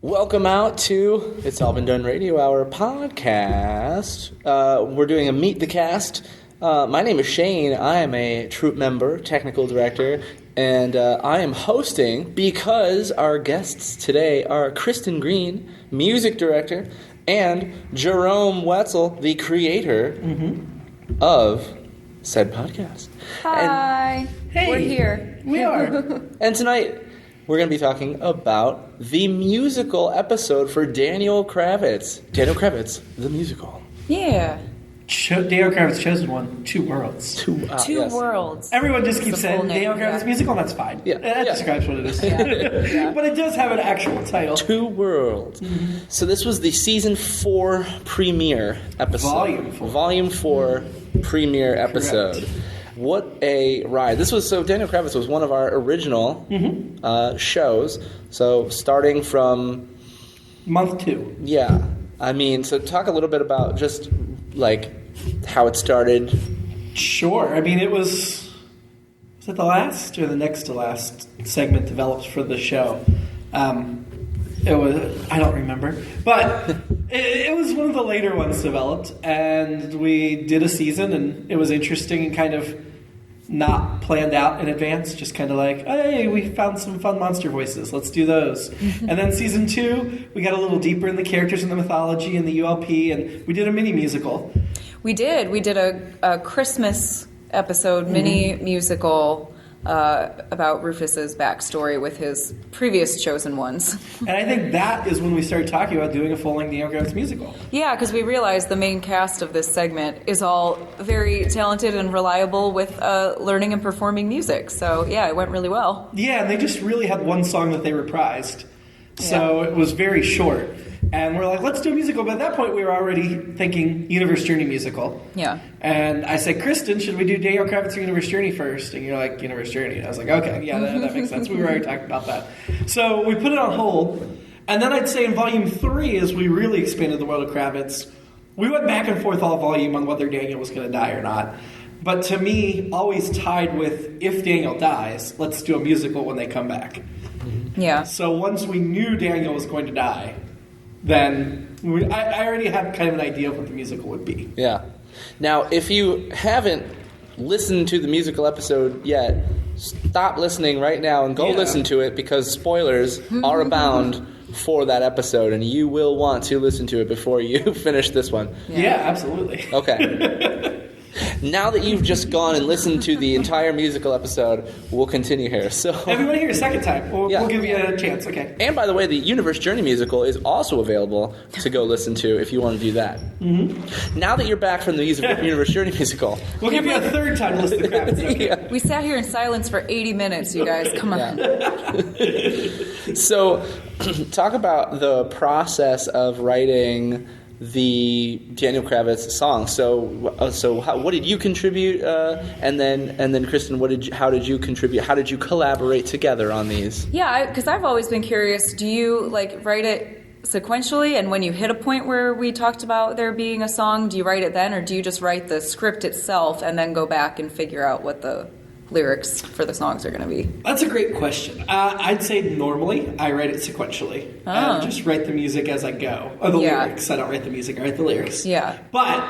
Welcome out to It's All Been Done Radio Hour podcast. We're doing a Meet the Cast. My name is Shane. I am a troupe member, technical director, and I am hosting because our guests today are Kristin Green, music director, and Jerome Wetzel, the creator of said podcast. Hi. Hey. We're here. We are. And tonight, we're going to be talking about the musical episode for Daniel Kravitz. Daniel Kravitz, the musical. Yeah. Daniel Kravitz chosen one, Two Worlds. Two yes. worlds. Everyone just keeps The full saying name, Daniel Kravitz yeah. musical, and that's fine. Yeah. That Yeah. describes what it is. Yeah. But it does have an actual title. Two Worlds. So this was the season 4 premiere episode. Volume 4 premiere episode. Correct. What a ride. This was, so Daniel Kravitz was one of our original shows. So starting from... Month 2. Yeah. I mean, so talk a little bit about just, like, how it started. Sure. I mean, it was it the last or the next to last segment developed for the show? It was, I don't remember. But it was one of the later ones developed, and we did a season, and it was interesting and kind of not planned out in advance, just kind of like, hey, we found some fun monster voices, let's do those. And then season 2, we got a little deeper in the characters and the mythology and the ULP, and we did a mini musical. We did. We did a Christmas episode, mini musical about Rufus's backstory with his previous chosen ones. And I think that is when we started talking about doing a full-length Daniel Kravitz musical. Yeah, because we realized the main cast of this segment is all very talented and reliable with learning and performing music. So, yeah, it went really well. Yeah, and they just really had one song that they reprised. So it was very short. And we're like, let's do a musical. But at that point, we were already thinking Universe Journey musical. Yeah. And I said, Kristin, should we do Daniel Kravitz or Universe Journey first? And you're like, Universe Journey. And I was like, okay, yeah, that makes sense. We were already talking about that. So we put it on hold. And then I'd say in Volume 3, as we really expanded the world of Kravitz, we went back and forth all volume on whether Daniel was going to die or not. But to me, always tied with, if Daniel dies, let's do a musical when they come back. Yeah. So once we knew Daniel was going to die, then I already had kind of an idea of what the musical would be. Yeah. Now, if you haven't listened to the musical episode yet, stop listening right now and go listen to it, because spoilers are abound for that episode, and you will want to listen to it before you finish this one. Yeah, absolutely. Okay. Now that you've just gone and listened to the entire musical episode, we'll continue here. So, If you want to hear a second time, we'll give you a chance, okay? and by the way, the Universe Journey musical is also available to go listen to if you want to do that. Now that you're back from the Universe Journey musical, We'll give you a third time to listen to Kravitz, okay? yeah. We sat here in silence for 80 minutes, you guys. Come on. So, talk about the process of writing the Daniel Kravitz song. So what did you contribute? And then Kristin, how did you contribute? How did you collaborate together on these? Yeah, because I've always been curious. Do you write it sequentially, and when you hit a point where we talked about there being a song, do you write it then, or do you just write the script itself and then go back and figure out what the lyrics for the songs are going to be? That's a great question. I'd say normally I write it sequentially. And just write the music as I go. Or the lyrics. I don't write the music, I write the lyrics. Yeah. But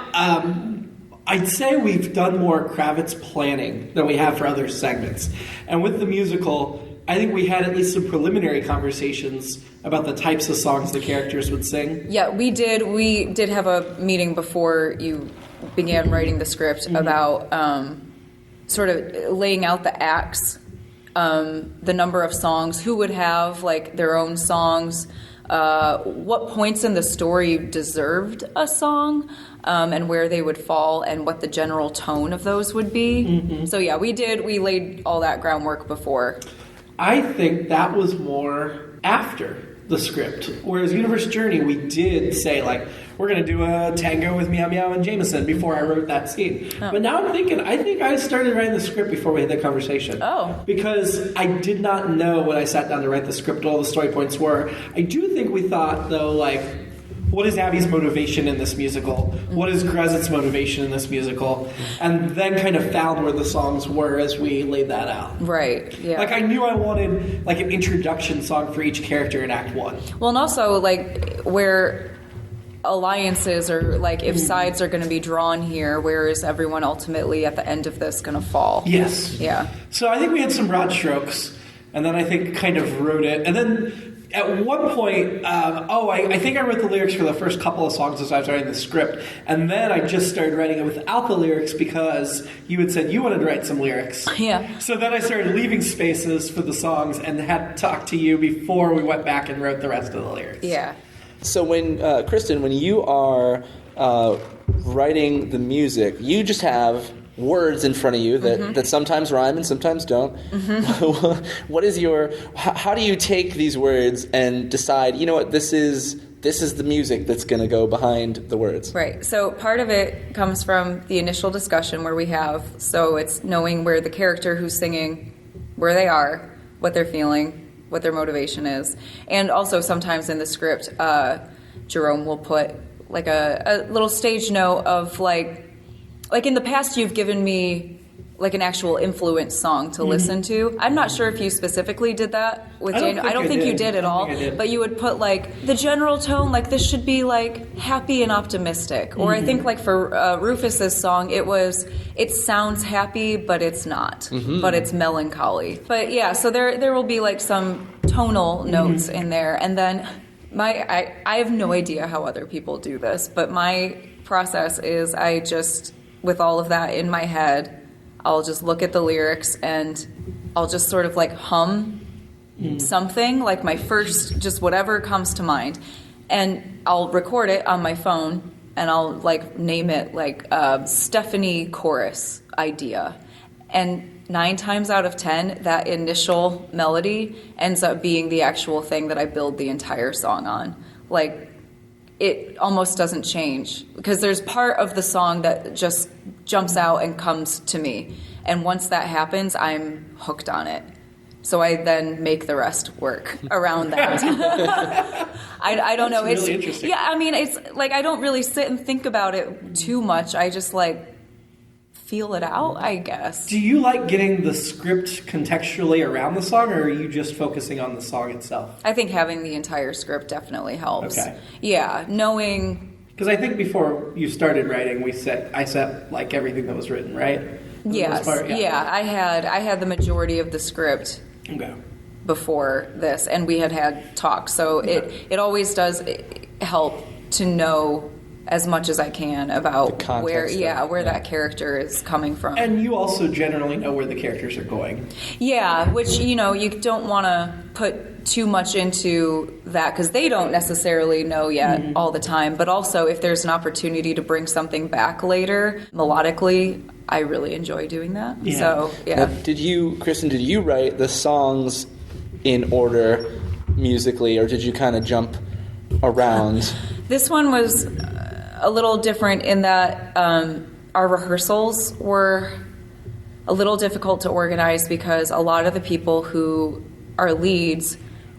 I'd say we've done more Kravitz planning than we have for other segments. And with the musical, I think we had at least some preliminary conversations about the types of songs the characters would sing. Yeah, we did. We did have a meeting before you began writing the script about sort of laying out the acts, the number of songs, who would have their own songs, what points in the story deserved a song, and where they would fall, and what the general tone of those would be. So yeah, we laid all that groundwork before. I think that was more after the script. Whereas Universe Journey, we did say, we're going to do a tango with Meow Meow and Jameson before I wrote that scene. Oh. But now I'm thinking, I think I started writing the script before we had that conversation. Oh. Because I did not know when I sat down to write the script what all the story points were. I do think we thought, though, what is Abby's motivation in this musical? What is Kravitz's motivation in this musical? And then kind of found where the songs were as we laid that out. Right, yeah. Like, I knew I wanted, like, an introduction song for each character in Act 1. Well, and also, like, where alliances or, like, if sides are going to be drawn here, where is everyone ultimately at the end of this going to fall? Yes. Yeah. So I think we had some broad strokes, and then I think kind of wrote it. And then at one point, I think I wrote the lyrics for the first couple of songs as I was writing the script, and then I just started writing it without the lyrics because you had said you wanted to write some lyrics. Yeah. So then I started leaving spaces for the songs and had to talk to you before we went back and wrote the rest of the lyrics. Yeah. So when, Kristin, when you are writing the music, you just have words in front of you that sometimes rhyme and sometimes don't. What is how do you take these words and decide, you know what, this is the music that's going to go behind the words? Right. So part of it comes from the initial discussion where we have, so it's knowing where the character who's singing, where they are, what they're feeling, what their motivation is. And also sometimes in the script, Jerome will put like a little stage note of like in the past you've given me like an actual influence song to listen to. I'm not sure if you specifically did that with Daniel. I don't think you did at all. But you would put like the general tone, like this should be like happy and optimistic. Or I think like for Rufus's song, it sounds happy, but it's not. But it's melancholy. But yeah, so there will be like some tonal notes in there. And then I have no idea how other people do this, but my process is I just, with all of that in my head, I'll just look at the lyrics and I'll just sort of like hum something, like my first, just whatever comes to mind. And I'll record it on my phone and I'll like name it like Stephanie chorus idea. And 9 times out of 10, that initial melody ends up being the actual thing that I build the entire song on. Like, it almost doesn't change because there's part of the song that just jumps out and comes to me. And once that happens, I'm hooked on it. So I then make the rest work around that. I don't know. That's really interesting. Yeah, I mean, it's like I don't really sit and think about it too much. I just like feel it out, I guess. Do you like getting the script contextually around the song, or are you just focusing on the song itself? I think having the entire script definitely helps. Okay. Yeah, knowing... Because I think before you started writing, I set like everything that was written, right? Yes. Yeah, I had the majority of the script before this, and we had talks. So it always does help to know as much as I can about where that character is coming from. And you also generally know where the characters are going. Yeah, which, you don't want to put too much into that because they don't necessarily know yet all the time. But also, if there's an opportunity to bring something back later, melodically, I really enjoy doing that. Yeah. So, yeah. Now, Kristin, did you write the songs in order musically, or did you kind of jump around? This one was a little different in that our rehearsals were a little difficult to organize because a lot of the people who are leads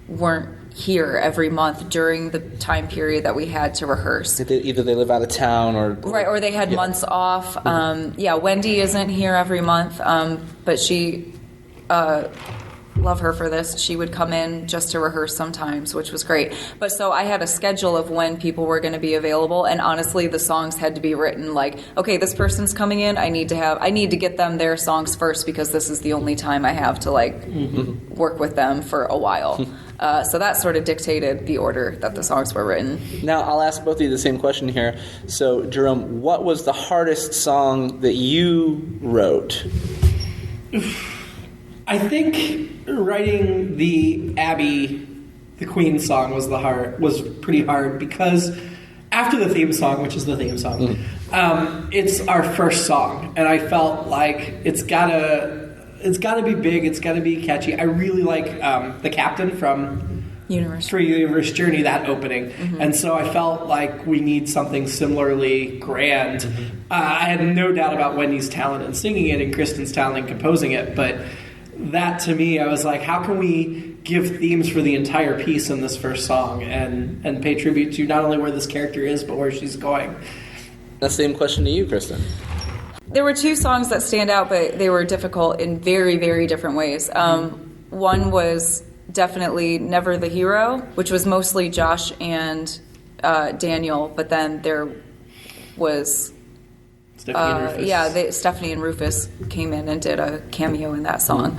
weren't here every month during the time period that we had to rehearse. Either they live out of town or they had months off. Wendy isn't here every month, but she... love her for this. She would come in just to rehearse sometimes, which was great. But so I had a schedule of when people were going to be available, and honestly, the songs had to be written like, okay, this person's coming in. I need to get them their songs first because this is the only time I have to work with them for a while. So that sort of dictated the order that the songs were written. Now, I'll ask both of you the same question here. So, Jerome, what was the hardest song that you wrote? I think writing the Abby, the Queen song was pretty hard because after the theme song, which is the theme song, it's our first song, and I felt like it's gotta be big, it's gotta be catchy. I really like the Captain from Universe Journey, that opening, and so I felt like we need something similarly grand. I had no doubt about Wendy's talent in singing it and Kristin's talent in composing it, but that to me, I was like, how can we give themes for the entire piece in this first song and pay tribute to not only where this character is, but where she's going. The same question to you, Kristin. There were two songs that stand out, but they were difficult in very, very different ways. One was definitely Never the Hero, which was mostly Josh and Daniel, but then there was... Stephanie and Rufus came in and did a cameo in that song,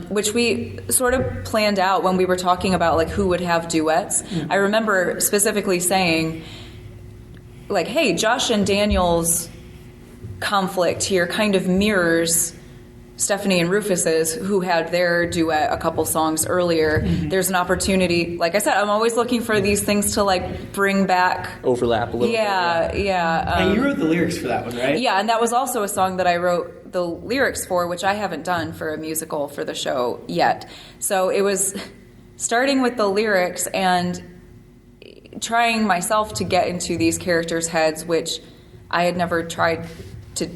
which we sort of planned out when we were talking about like who would have duets. I remember specifically saying, like, hey, Josh and Daniel's conflict here kind of mirrors Stephanie and Rufus's, who had their duet a couple songs earlier. There's an opportunity, like I said, I'm always looking for these things to like bring back overlap a little bit. Yeah. And you wrote the lyrics for that one, right? Yeah, and that was also a song that I wrote the lyrics for, which I haven't done for a musical for the show yet. So it was starting with the lyrics and trying myself to get into these characters' heads, which I had never tried to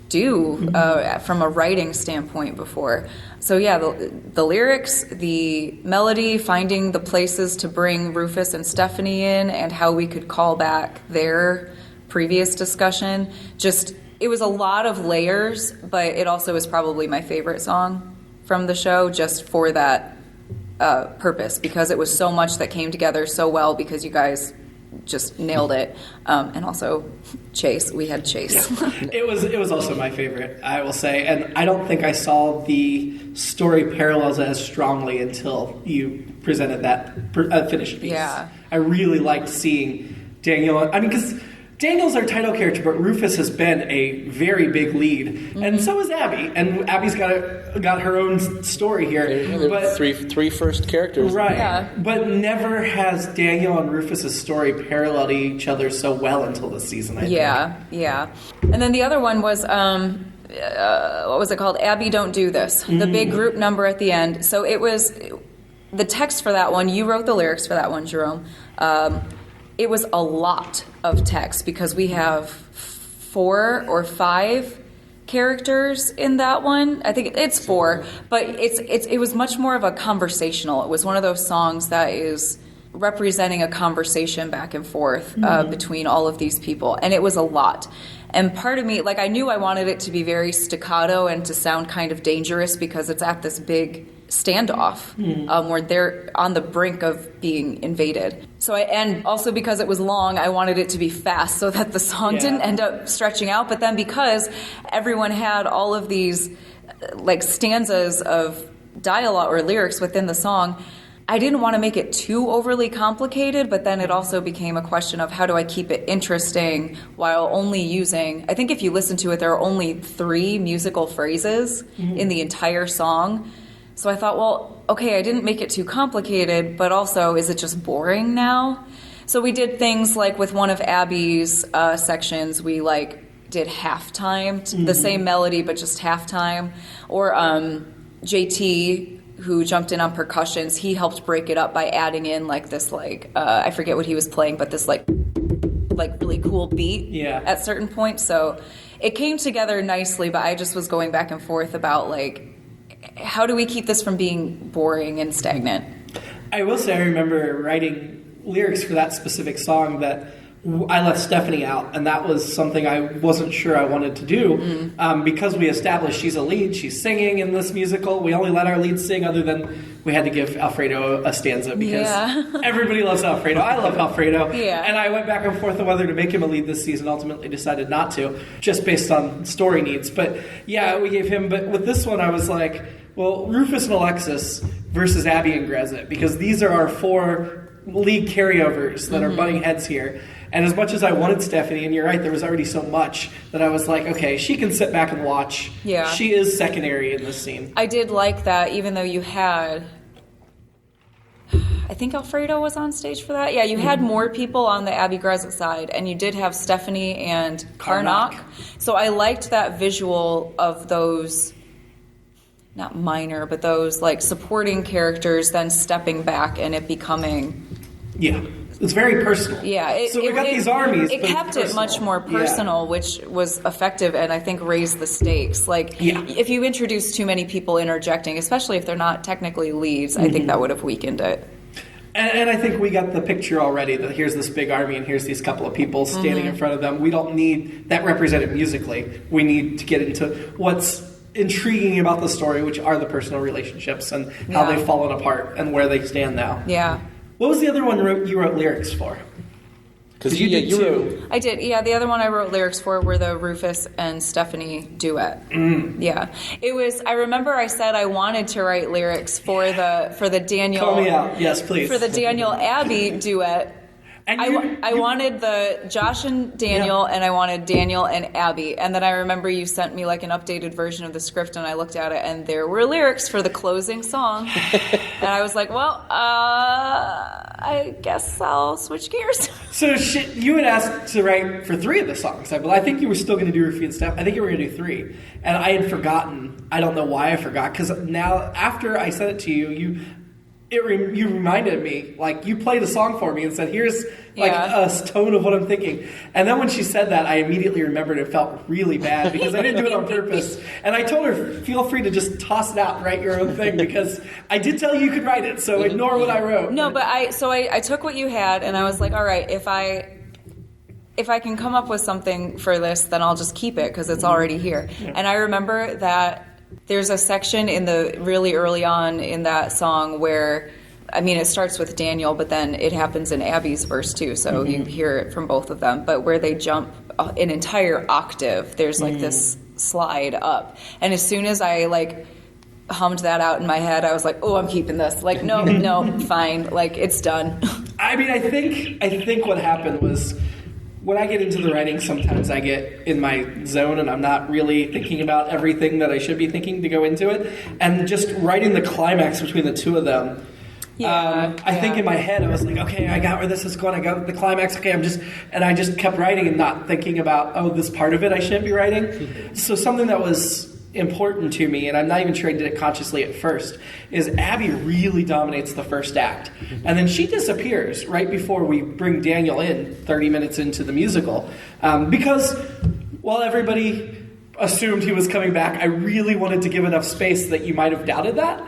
do from a writing standpoint before. So yeah, the lyrics, the melody, finding the places to bring Rufus and Stephanie in and how we could call back their previous discussion. Just, it was a lot of layers, but it also is probably my favorite song from the show just for that purpose, because it was so much that came together so well because you guys just nailed it. And also Chase, we had Chase. It was also my favorite, I will say, and I don't think I saw the story parallels as strongly until you presented that finished piece. Yeah. I really liked seeing Daniel, I mean, because Daniel's our title character, but Rufus has been a very big lead, and so is Abby. And Abby's got her own story here. But three first characters, right? Yeah. But never has Daniel and Rufus's story paralleled each other so well until this season. I think. Yeah. And then the other one was what was it called? Abby, Don't Do This. The big group number at the end. So it was the text for that one. You wrote the lyrics for that one, Jerome. It was a lot of text because we have 4 or 5 characters in that one. I think it's 4, but it was much more of a conversational. It was one of those songs that is representing a conversation back and forth between all of these people, and it was a lot. And part of me, like, I knew I wanted it to be very staccato and to sound kind of dangerous because it's at this big standoff where they're on the brink of being invaded. So and also because it was long, I wanted it to be fast so that the song didn't end up stretching out. But then because everyone had all of these like stanzas of dialogue or lyrics within the song, I didn't want to make it too overly complicated, but then it also became a question of how do I keep it interesting while only using, I think if you listen to it, there are only 3 musical phrases in the entire song. So I thought, well, okay, I didn't make it too complicated, but also, is it just boring now? So we did things like with one of Abby's sections, we like did halftime, the same melody, but just halftime. Or JT, who jumped in on percussions, he helped break it up by adding in like this, like, I forget what he was playing, but this like really cool beat at certain points. So it came together nicely, but I just was going back and forth about like, how do we keep this from being boring and stagnant? I will say I remember writing lyrics for that specific song that I left Stephanie out, and that was something I wasn't sure I wanted to do because we established she's a lead, she's singing in this musical. We only let our lead sing other than we had to give Alfredo a stanza because everybody loves Alfredo. I love Alfredo. And I went back and forth on whether to make him a lead this season, ultimately decided not to, just based on story needs. But yeah, we gave him, but with this one I was like, well, Rufus and Alexis versus Abby and Grezit, because these are our 4 league carryovers that are butting heads here. And as much as I wanted Stephanie, and you're right, there was already so much that I was like, okay, she can sit back and watch. Yeah. She is secondary in this scene. I did like that, even though you had, I think Alfredo was on stage for that. Yeah, you had more people on the Abby Grezit side, and you did have Stephanie and Karnak. So I liked that visual of those, not minor, but those like supporting characters then stepping back and it becoming Yeah. It's very personal. Yeah. So we got these armies. It kept it much more personal, which was effective and I think raised the stakes. Like, if you introduce too many people interjecting, especially if they're not technically leads, I think that would have weakened it. And I think we got the picture already that here's this big army and here's these couple of people standing in front of them. We don't need that represented musically. We need to get into what's intriguing about the story, which are the personal relationships and how they've fallen apart and where they stand now. Yeah. What was the other one you wrote lyrics for? Because you did two. I did, yeah. The other one I wrote lyrics for were the Rufus and Stephanie duet. Yeah, it was. I remember I said I wanted to write lyrics for the Daniel. Call me out, yes, please. For the Daniel Abby duet. And I wanted the Josh and Daniel, and I wanted Daniel and Abby. And then I remember you sent me like an updated version of the script, and I looked at it, and there were lyrics for the closing song. And I was like, well, I guess I'll switch gears. So you had asked to write for 3 of the songs. I think you were still going to do Rufy and Steph. I think you were going to do 3. And I had forgotten. I don't know why I forgot. Because now, after I sent it to you, you reminded me, like, you played a song for me and said, here's, like, a tone of what I'm thinking. And then when she said that, I immediately remembered it felt really bad because I didn't do it on purpose. And I told her, feel free to just toss it out and write your own thing because I did tell you could write it, so ignore what I wrote. No, but I took what you had and I was like, all right, if I can come up with something for this, then I'll just keep it because it's already here. Yeah. And I remember that there's a section in the really early on in that song where, I mean, it starts with Daniel, but then it happens in Abby's verse too, so you hear it from both of them. But where they jump an entire octave, there's like this slide up. And as soon as I like hummed that out in my head, I was like, oh, I'm keeping this. Like, no, fine. Like, it's done. I mean, I think what happened was, when I get into the writing, sometimes I get in my zone and I'm not really thinking about everything that I should be thinking to go into it. And just writing the climax between the two of them, I think in my head I was like, okay, I got where this is going. I got the climax. Okay, I just kept writing and not thinking about, this part of it I shouldn't be writing. So something that was important to me, and I'm not even sure I did it consciously at first, is Abby really dominates the first act. And then she disappears right before we bring Daniel in 30 minutes into the musical. Because while everybody assumed he was coming back, I really wanted to give enough space that you might have doubted that.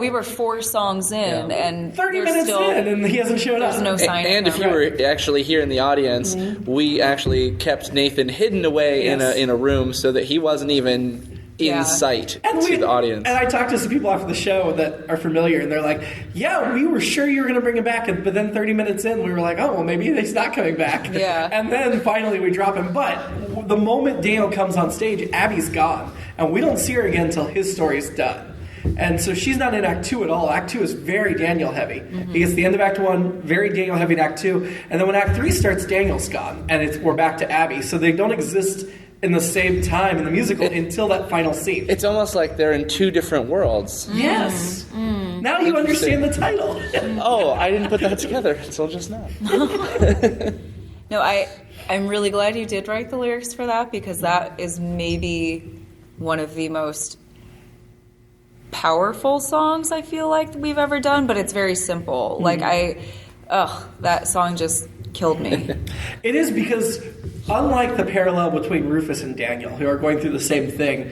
We were 4 songs in, and 30 minutes in, and he hasn't shown up. There's no sign. And if you were actually here in the audience, we actually kept Nathan hidden away in a room so that he wasn't even in sight to the audience. And I talked to some people after the show that are familiar, and they're like, yeah, we were sure you were going to bring him back, but then 30 minutes in, we were like, oh, well, maybe he's not coming back. Yeah. And then finally we drop him. But the moment Daniel comes on stage, Abby's gone, and we don't see her again until his story's done. And so she's not in Act 2 at all. Act 2 is very Daniel heavy. He gets the end of Act 1, very Daniel heavy in Act 2. And then when Act 3 starts, Daniel's gone. And we're back to Abby. So they don't exist in the same time in the musical until that final scene. It's almost like they're in 2 different worlds. Yes. Now you understand the title. Oh, I didn't put that together until just now. No, I'm really glad you did write the lyrics for that, because that is maybe one of the most powerful songs I feel like we've ever done, but it's very simple. Like that song just killed me. It is, because unlike the parallel between Rufus and Daniel, who are going through the same thing,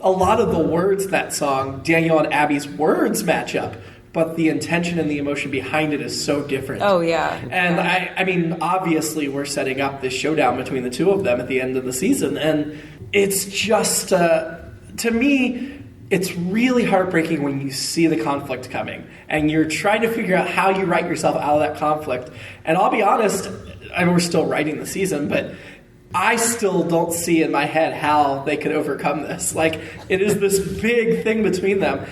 a lot of the words in that song, Daniel and Abby's words match up, but the intention and the emotion behind it is so different. Oh, yeah. And I mean, obviously we're setting up this showdown between the two of them at the end of the season, and it's just, to me, it's really heartbreaking when you see the conflict coming and you're trying to figure out how you write yourself out of that conflict. And I'll be honest, I mean, we're still writing the season, but I still don't see in my head how they could overcome this. Like, it is this big thing between them.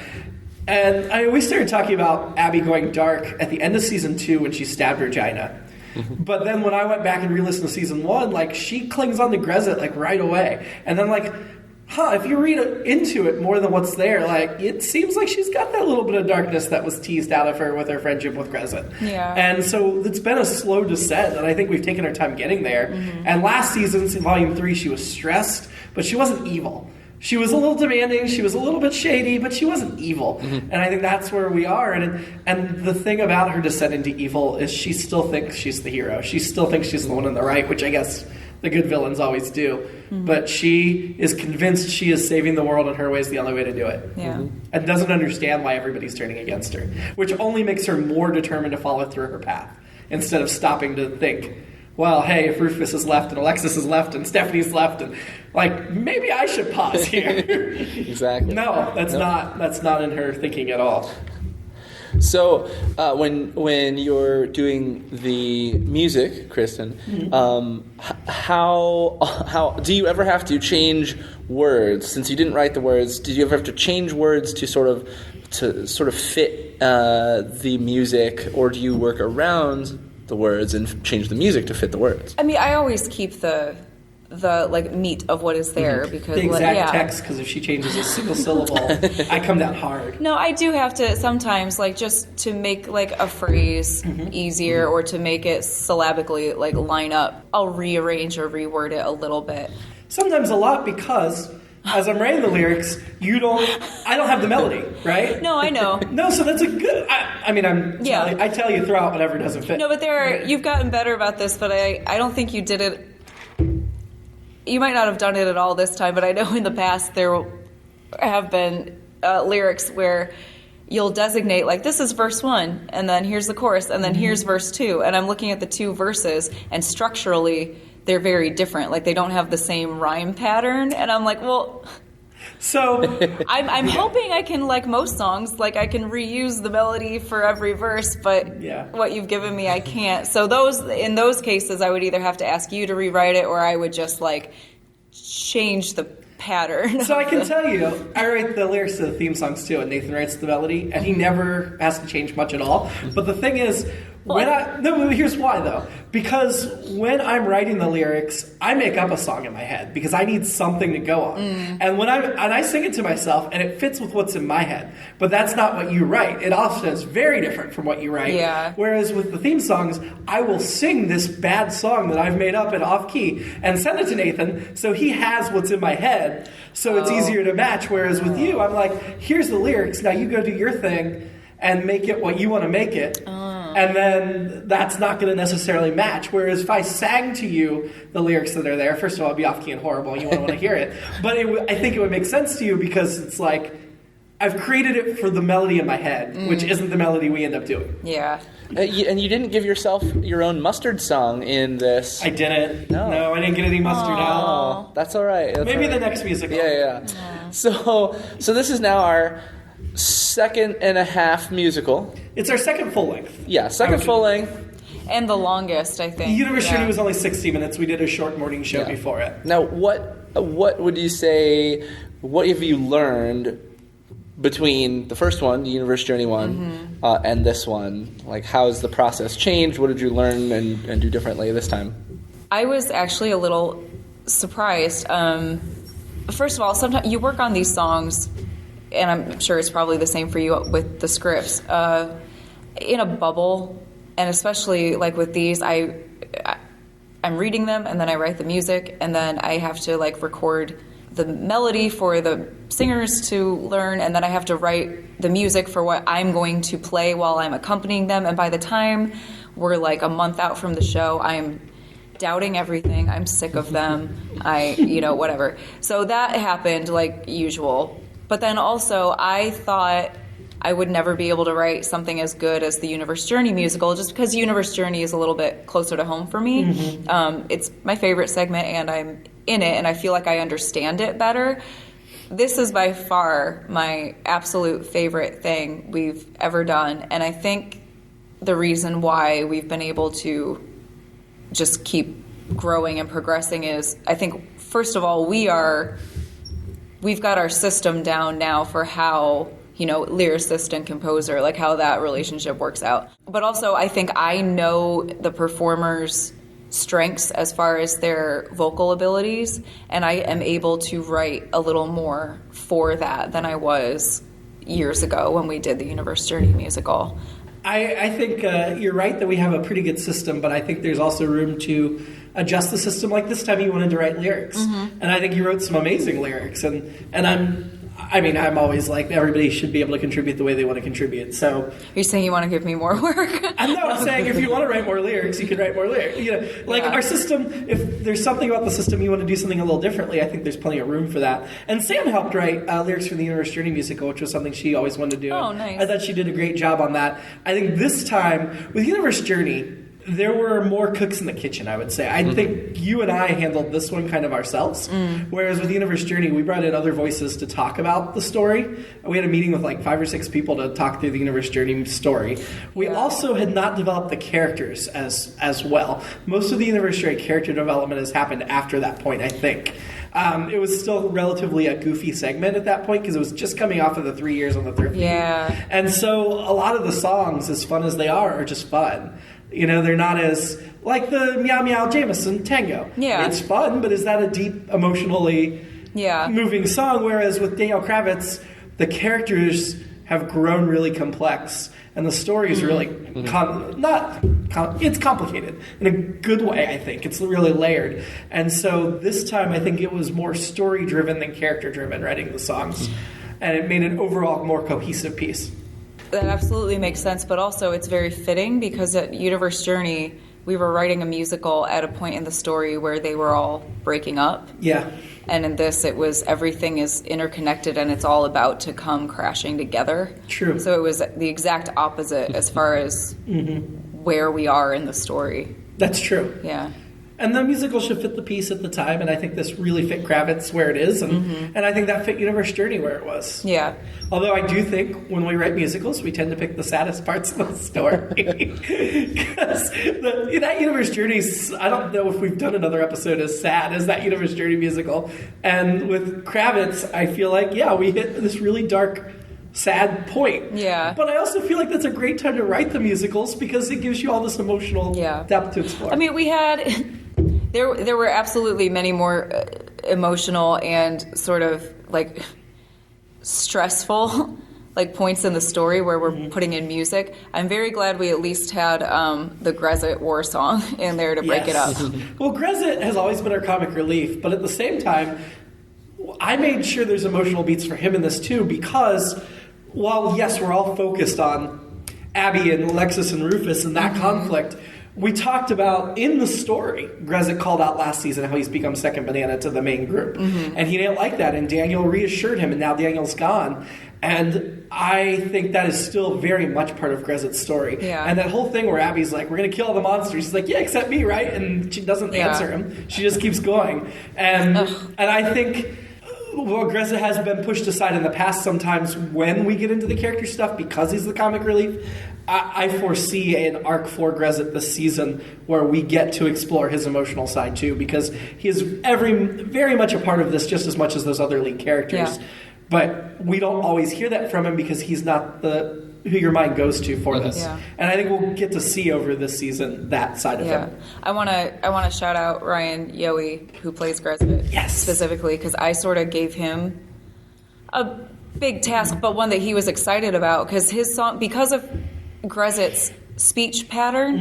And we started talking about Abby going dark at the end of season 2 when she stabbed Regina. But then when I went back and re-listened to season 1, like, she clings on to Grezit, like, right away. And then, like, if you read into it more than what's there, like, it seems like she's got that little bit of darkness that was teased out of her with her friendship with Grezit. Yeah. And so it's been a slow descent, and I think we've taken our time getting there. And last season, in Volume 3, she was stressed, but she wasn't evil. She was a little demanding, she was a little bit shady, but she wasn't evil. And I think that's where we are. And the thing about her descent into evil is she still thinks she's the hero. She still thinks she's the one in the right, which I guess the good villains always do. But she is convinced she is saving the world, and her way is the only way to do it. Yeah. And doesn't understand why everybody's turning against her, which only makes her more determined to follow through her path, instead of stopping to think, well, hey, if Rufus is left and Alexis is left and Stephanie's left, and like, maybe I should pause here. Exactly. No, that's not in her thinking at all. So when you're doing the music, Kristin, how do you ever have to change words? Since you didn't write the words, did you ever have to change words to sort of fit the music, or do you work around the words and change the music to fit the words? I mean, I always keep the like meat of what is there, because the exact text, because if she changes a single syllable, I come down hard. No, I do have to sometimes, like, just to make like a phrase easier, or to make it syllabically like line up, I'll rearrange or reword it a little bit. Sometimes a lot, because as I'm writing the lyrics, I don't have the melody, right? No, I know. No, so that's a good. I tell you throughout whatever doesn't fit. No, but you've gotten better about this, but I don't think you did it. You might not have done it at all this time, but I know in the past there have been lyrics where you'll designate, like, this is verse 1, and then here's the chorus, and then here's verse 2, and I'm looking at the two verses, and structurally they're very different. Like, they don't have the same rhyme pattern, and I'm like, well... So I'm hoping I can, like most songs, like I can reuse the melody for every verse, but what you've given me, I can't. So in those cases, I would either have to ask you to rewrite it, or I would just like change the pattern. So I can tell you, I write the lyrics to the theme songs too, and Nathan writes the melody, and he never has to change much at all. But the thing is, here's why though. Because when I'm writing the lyrics, I make up a song in my head because I need something to go on. And when I sing it to myself, and it fits with what's in my head. But that's not what you write. It often is very different from what you write. Yeah. Whereas with the theme songs, I will sing this bad song that I've made up in off key and send it to Nathan, so he has what's in my head. So it's easier to match. Whereas with you, I'm like, here's the lyrics. Now you go do your thing and make it what you want to make it. And then that's not going to necessarily match. Whereas if I sang to you the lyrics that are there, first of all, it'd be off-key and horrible, and you wouldn't want to hear it. But I think it would make sense to you, because it's like, I've created it for the melody in my head, which isn't the melody we end up doing. Yeah. And you didn't give yourself your own mustard song in this. I didn't. No, I didn't get any mustard out. Oh, that's all right. Maybe the next musical. Yeah. So this is now our second and a half musical. It's our second full length. Yeah, second full length. And the longest, I think. University was only 60 minutes. We did a short morning show before it. Now, what would you say, what have you learned between the first one, the Universe Journey one, and this one? Like, how has the process changed? What did you learn and do differently this time? I was actually a little surprised. First of all, sometimes you work on these songs, and I'm sure it's probably the same for you with the scripts, in a bubble, and especially like with these, I'm reading them, and then I write the music, and then I have to like record the melody for the singers to learn, and then I have to write the music for what I'm going to play while I'm accompanying them, and by the time we're like a month out from the show, I'm doubting everything, I'm sick of them, whatever. So that happened like usual. But then also, I thought I would never be able to write something as good as the Universe Journey musical, just because Universe Journey is a little bit closer to home for me. It's my favorite segment, and I'm in it, and I feel like I understand it better. This is by far my absolute favorite thing we've ever done, and I think the reason why we've been able to just keep growing and progressing is, I think, first of all, we've got our system down now for how, lyricist and composer, like how that relationship works out. But also, I think I know the performer's strengths as far as their vocal abilities, and I am able to write a little more for that than I was years ago when we did the Universe Journey musical. I think you're right that we have a pretty good system, but I think there's also room to adjust the system. Like this time you wanted to write lyrics. And I think you wrote some amazing lyrics. And I'm always like, everybody should be able to contribute the way they want to contribute. So Are you saying you want to give me more work? I'm not saying if you want to write more lyrics, you can write more lyrics. You know, like our system, if there's something about the system you want to do something a little differently, I think there's plenty of room for that. And Sam helped write lyrics for the Universe Journey musical, which was something she always wanted to do. Oh, nice. I thought she did a great job on that. I think this time, with Universe Journey, there were more cooks in the kitchen, I would say. I think you and I handled this one kind of ourselves. Whereas with Universe Journey, we brought in other voices to talk about the story. We had a meeting with like 5 or 6 people to talk through the Universe Journey story. We also had not developed the characters as well. Most of the Universe Journey character development has happened after that point, I think. It was still relatively a goofy segment at that point because it was just coming off of the 3 years on the Thrift Feed. Yeah. And so a lot of the songs, as fun as they are just fun. You know, they're not as, like the Meow Meow Jameson tango. Yeah. It's fun, but is that a deep, emotionally moving song? Whereas with Danielle Kravitz, the characters have grown really complex. And the story is really, it's complicated in a good way, I think. It's really layered. And so this time, I think it was more story-driven than character-driven, writing the songs. And it made an overall more cohesive piece. That absolutely makes sense, but also it's very fitting because at Universe Journey, we were writing a musical at a point in the story where they were all breaking up. Yeah. And in this, it was everything is interconnected and it's all about to come crashing together. True. So it was the exact opposite as far as where we are in the story. That's true. Yeah. And the musical should fit the piece at the time, and I think this really fit Kravitz where it is, and I think that fit Universe Journey where it was. Yeah. Although I do think when we write musicals, we tend to pick the saddest parts of the story. Because that Universe Journey, I don't know if we've done another episode as sad as that Universe Journey musical. And with Kravitz, I feel like, we hit this really dark, sad point. Yeah. But I also feel like that's a great time to write the musicals because it gives you all this emotional depth to explore. I mean, we had... There were absolutely many more emotional and sort of like stressful like points in the story where we're putting in music. I'm very glad we at least had the Grezit war song in there to break it up. Well, Grezit has always been our comic relief, but at the same time, I made sure there's emotional beats for him in this too because while, yes, we're all focused on Abby and Alexis and Rufus and that conflict, we talked about in the story, Grezit called out last season how he's become second banana to the main group. And he didn't like that, and Daniel reassured him, and now Daniel's gone. And I think that is still very much part of Grezit's story. Yeah. And that whole thing where Abby's like, we're going to kill all the monsters. She's like, yeah, except me, right? And she doesn't answer him. She just keeps going. And I think... Well, Grezit has been pushed aside in the past sometimes when we get into the character stuff because he's the comic relief. I foresee an arc for Grezit this season where we get to explore his emotional side too because he is very much a part of this just as much as those other lead characters. Yeah. But we don't always hear that from him because he's not who your mind goes to for this. Yeah. And I think we'll get to see over this season that side of him. I want to shout out Ryan Yohe, who plays Grezit specifically, because I sort of gave him a big task, but one that he was excited about because his song, because of Grezit's speech pattern,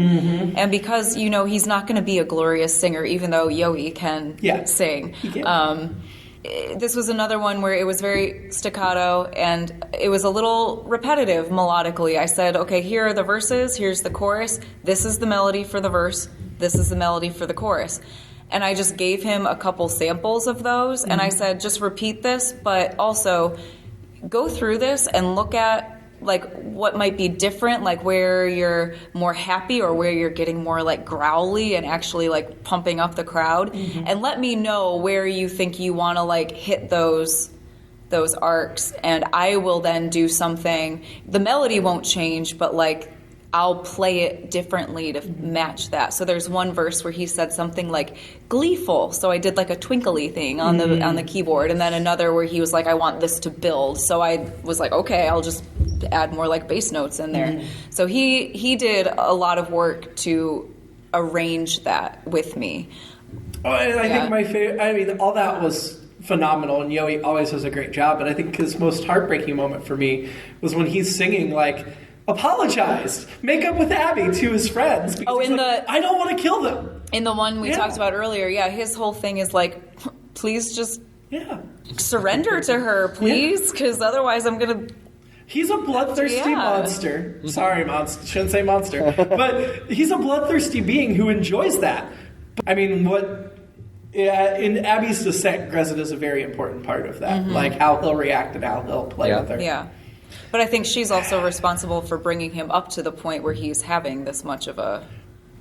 and because he's not going to be a glorious singer, even though Yohe can sing. He can. This was another one where it was very staccato and it was a little repetitive melodically. I said, okay, here are the verses, here's the chorus, this is the melody for the verse, this is the melody for the chorus. And I just gave him a couple samples of those and I said, just repeat this, but also go through this and look at like what might be different, like where you're more happy or where you're getting more like growly and actually like pumping up the crowd, and let me know where you think you want to like hit those arcs, and I will then do something. The melody won't change, but like I'll play it differently to match that. So there's one verse where he said something like gleeful, so I did like a twinkly thing on the keyboard, and then another where he was like, I want this to build, so I was like, okay, I'll just add more like bass notes in there. So he did a lot of work to arrange that with me. Oh, and I think my favorite, I mean, all that was phenomenal, and Yohe always does a great job, but I think his most heartbreaking moment for me was when he's singing like, apologized, make up with Abby to his friends. Because Oh, he's I don't want to kill them. In the one we Yeah. talked about earlier, his whole thing is like, please just Yeah. surrender to her, please, because otherwise I'm going to... He's a bloodthirsty monster. Sorry, monster. Shouldn't say monster. But he's a bloodthirsty being who enjoys that. I mean, in Abby's descent, Grezit is a very important part of that. Like how he'll react and how he'll play with her. Yeah. But I think she's also responsible for bringing him up to the point where he's having this much of a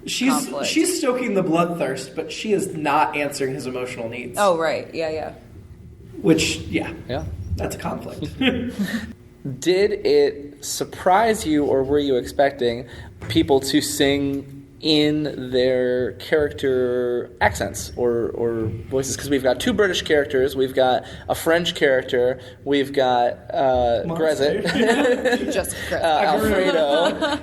conflict. She's stoking the bloodthirst, but she is not answering his emotional needs. Oh, right. Yeah. Which, Yeah. that's a conflict. Did it surprise you, or were you expecting people to sing in their character accents or voices? Because we've got two British characters, we've got a French character, we've got Grezit, Just Alfredo.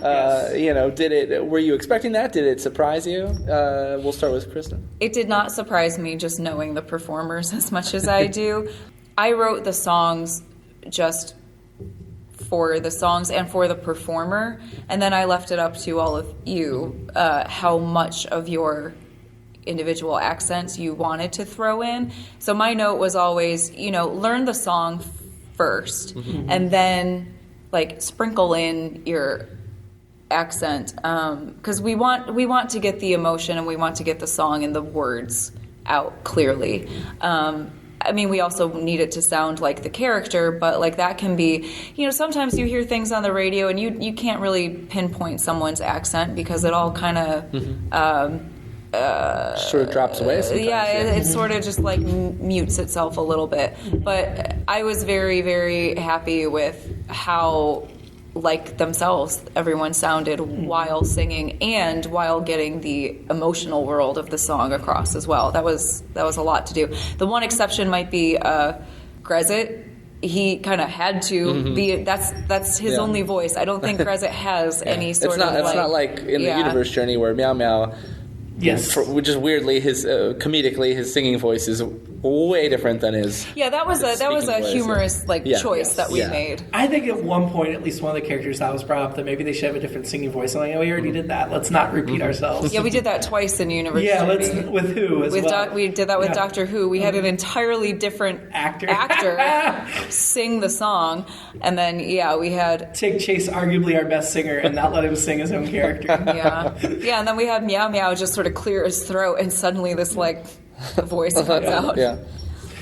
Were you expecting that? Did it surprise you? We'll start with Kristin. It did not surprise me just knowing the performers as much as I do. I wrote the songs just for the songs and for the performer, and then I left it up to all of you how much of your individual accents you wanted to throw in. So my note was always, learn the song first, and then sprinkle in your accent, because we want to get the emotion and we want to get the song and the words out clearly. We also need it to sound like the character, but that can be, sometimes you hear things on the radio and you can't really pinpoint someone's accent because it all kind of sort of drops away sometimes. it sort of just mutes itself a little bit. But I was very, very happy with how like themselves everyone sounded while singing and while getting the emotional world of the song across as well. That was a lot to do. The one exception might be Grezit. He kind of had to be. That's his only voice. I don't think Grezit has any sort of. It's not like in the Universe Journey where Meow Meow. Yes. Which is weirdly comedically his singing voice is way different than his. Yeah, that was a humorous choice that we Yeah. made. I think at one point, at least one of the characters that was brought up, that maybe they should have a different singing voice. I'm like, we already did that. Let's not repeat ourselves. Yeah, we did that twice in Universe Yeah, Journey. with who as well? We did that with Doctor Who. We had an entirely different Actor. sing the song, and then we had Take Chase, arguably our best singer, and not let him sing his own character. and then we had Meow Meow just sort of clear his throat, and suddenly this voice comes out. Yeah.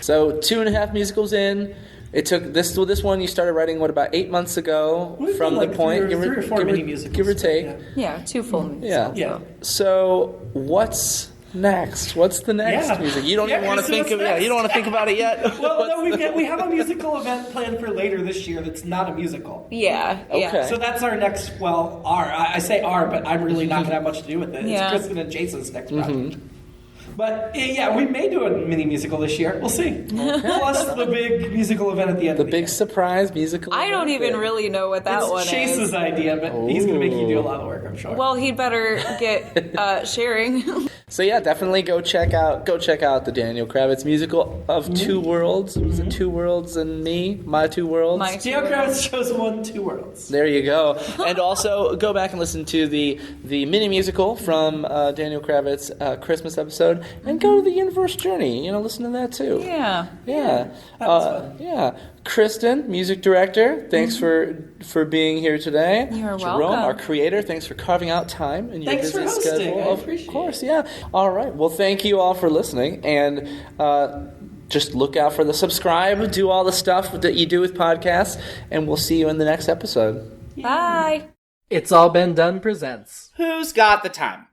So 2.5 musicals in. It took this one you started writing about 8 months ago from the point three or four mini musicals. give or take. Yeah, 2 full movies. Yeah. So what's next? What's the next music? You don't even want to think of it. You don't want to think about it yet. Well, no, we have a musical event planned for later this year that's not a musical. Yeah. Okay. So that's our next. I say our, but I'm really not going to have much to do with it. Yeah. It's Kristin and Jason's next project. But we may do a mini musical this year. We'll see. Plus the big musical event at the end. The of the big year. surprise musical. I don't even really know what that one It's is. Chase's idea, but he's going to make you do a lot of work, I'm sure. Well, he'd better get sharing. So definitely go check out the Daniel Kravitz musical of Two Worlds. Was it Two Worlds and Me? My Two Worlds. Daniel Kravitz chose 2 worlds. There you go. And also go back and listen to the mini musical from Daniel Kravitz Christmas episode, and go to the Universe Journey. Listen to that too. Yeah. Yeah. That was fun. Yeah. Kristin, music director, thanks for being here today. You're Jerome, welcome. our creator, thanks for carving out time in your Thanks busy for hosting. schedule. I Of appreciate course, yeah. All right. Well, thank you all for listening, and just look out for the subscribe, do all the stuff that you do with podcasts, and we'll see you in the next episode. Bye. It's All Been Done presents. Who's got the time?